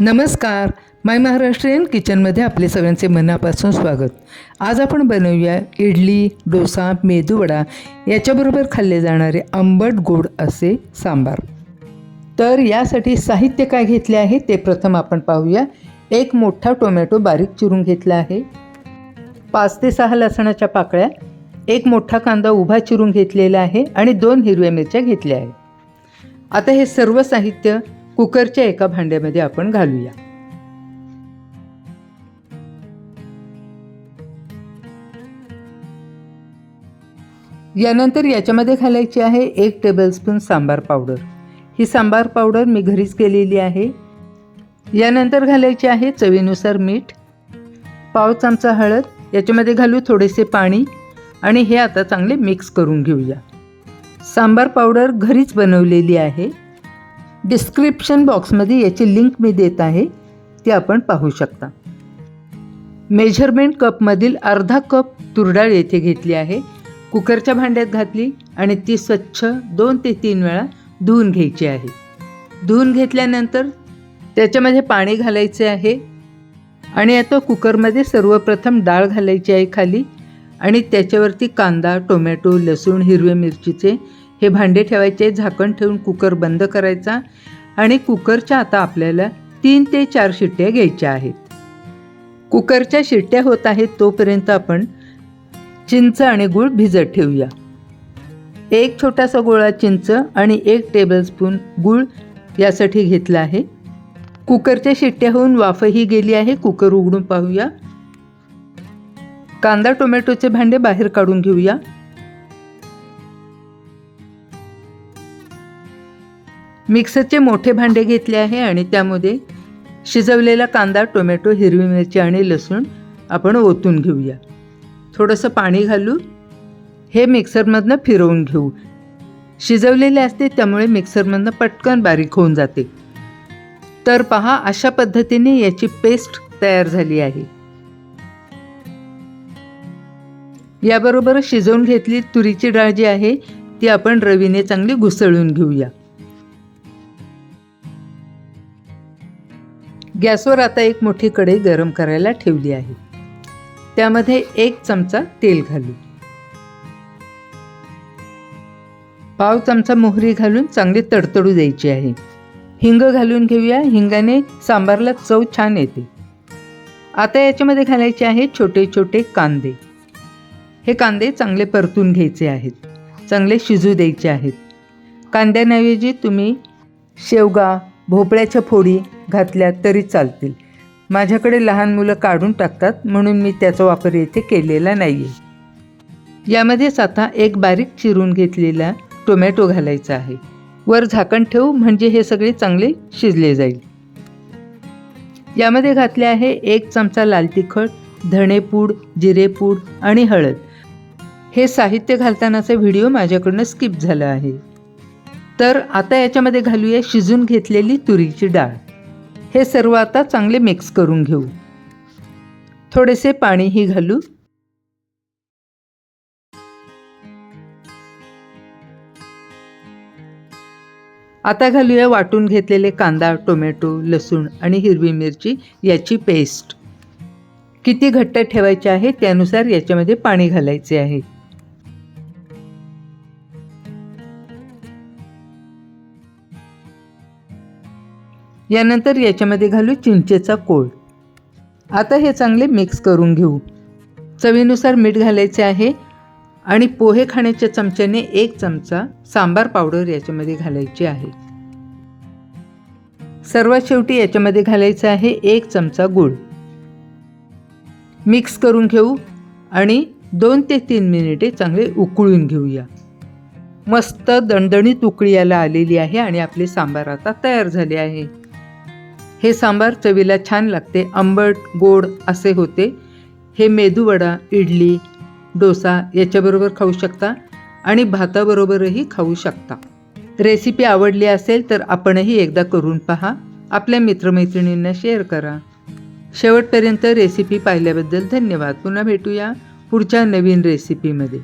नमस्कार, माय महाराष्ट्रीयन किचनमध्ये आपले सगळ्यांचे मनापासून स्वागत. आज आपण बनवूया इडली, डोसा, मेदूवडा याच्याबरोबर खाल्ले जाणारे आंबट गोड असे सांबार. तर यासाठी साहित्य काय घेतले आहे ते प्रथम आपण पाहूया. एक मोठा टोमॅटो बारीक चिरून घेतला आहे, 5 ते 6 लसणाच्या पाकळ्या, एक मोठा कांदा उभा चिरून घेतलेला आहे आणि 2 हिरव्या मिरच्या घेतल्या आहेत. आता हे सर्व साहित्य कुकरच्या एका भांड्यामध्ये आपण घालूया. यानंतर याच्यामध्ये घालायची आहे 1 टेबलस्पून सांबार पावडर. ही सांबार पावडर मी घरीच केलेली आहे. यानंतर घालायची आहे चवीनुसार मीठ, पाव चमचा हळद, याच्यामध्ये घालू थोडेसे पाणी आणि हे आता चांगले मिक्स करून घेऊया. सांबार पावडर घरीच बनवलेली आहे. डिस्क्रिप्शन बॉक्समध्ये याची लिंक मी देत आहे, ती आपण पाहू शकता. मेजरमेंट कपमधील अर्धा कप तुरडाळ येथे घेतली आहे. कुकरच्या भांड्यात घातली आणि ती स्वच्छ 2 ते 3 वेळा धुवून घ्यायची आहे. धुवून घेतल्यानंतर त्याच्यामध्ये पाणी घालायचे आहे आणि आता कुकरमध्ये सर्वप्रथम डाळ घालायची आहे खाली आणि त्याच्यावरती कांदा, टोमॅटो, लसूण, हिरव्या मिरचीचे हे भांडे ठेवायचे. झाकण ठेवून कुकर बंद करायचा आणि कुकरच्या आता आपल्याला 3 ते 4 शिट्ट्या घ्यायच्या आहेत. कुकरच्या शिट्ट्या होत आहेत तोपर्यंत आपण चिंच आणि गूळ भिजत ठेवूया. 1 छोटासा गोळा चिंच आणि 1 टेबलस्पून गूळ यासाठी घेतला आहे. कुकरच्या शिट्ट्या होऊन वाफही गेली आहे. कुकर उघडून पाहूया. कांदा टोमॅटोचे भांडे बाहेर काढून घेऊया. मिक्सरचे मोठे भांडे घेतले आहे आणि त्यामध्ये शिजवलेला कांदा, टोमॅटो, हिरवी मिरची आणि लसूण आपण ओतून घेऊया. थोडंसं पाणी घालू हे मिक्सरमधनं फिरवून घेऊ. शिजवलेले असते त्यामुळे मिक्सरमधनं पटकन बारीक होऊन जाते. तर पहा, अशा पद्धतीने याची पेस्ट तयार झाली आहे. याबरोबर शिजवून घेतली तुरीची डाळ जी आहे ती आपण रवीने चांगली घुसळून घेऊया. गॅसवर आता एक मोठी कढई गरम करायला ठेवली आहे. त्यामध्ये 1 चमचा तेल घालू. पाव चमचा मोहरी घालून चांगली तडतडू द्यायची आहे. हिंग घालून घेऊया. हिंगाने सांबारला चव छान येते. आता याच्यामध्ये घालायचे आहेत छोटे छोटे कांदे. हे कांदे चांगले परतून घ्यायचे आहेत, चांगले शिजू द्यायचे आहेत. कांद्यांऐवजी तुम्ही शेवगा, भोपळ्याच्या फोडी घातल्या तरी चालतील. माझ्याकडे लहान मुलं काढून टाकतात म्हणून मी त्याचा वापर येथे केलेला नाही आहे. यामध्येच आता एक बारीक चिरून घेतलेला टोमॅटो घालायचा आहे. वर झाकण ठेवू म्हणजे हे सगळे चांगले शिजले जाईल. यामध्ये घातले आहे 1 चमचा लाल तिखट, धणेपूड, जिरेपूड आणि हळद. हे साहित्य घालतानाचा व्हिडिओ माझ्याकडून स्किप झाला आहे. तर आता याच्यामध्ये घालूया शिजून घेतलेली तुरीची डाळ. हे सर्व आता चांगले मिक्स करून घेऊ. थोडेसे पाणीही घालू. आता घालूया वाटून घेतलेले कांदा, टोमॅटो, लसूण आणि हिरवी मिरची याची पेस्ट. किती घट्ट ठेवायचे आहे त्यानुसार याच्यामध्ये पाणी घालायचे आहे. यानंतर याच्यामध्ये घालू चिंचेचा कोळ. आता हे चांगले मिक्स करून घेऊ. चवीनुसार मीठ घालायचे आहे आणि पोहे खाण्याच्या चमच्याने 1 चमचा सांबार पावडर याच्यामध्ये घालायची आहे. सर्वात शेवटी याच्यामध्ये घालायचं आहे 1 चमचा गूळ. मिक्स करून घेऊ आणि 2 ते 3 मिनिटे चांगले उकळून घेऊया. मस्त दणदणीत उकळी याला आलेली आहे आणि आपले सांबार आता तयार झाले आहे. हे सांबार चवीला छान लागते, आंबट गोड असे होते. हे मेदूवडा, इडली, डोसा याच्याबरोबर खाऊ शकता आणि भाताबरोबरही खाऊ शकता. रेसिपी आवडली असेल तर आपणही एकदा करून पहा. आपल्या मित्रमैत्रिणींना शेअर करा. शेवटपर्यंत रेसिपी पाहिल्याबद्दल धन्यवाद. पुन्हा भेटूया पुढच्या नवीन रेसिपीमध्ये.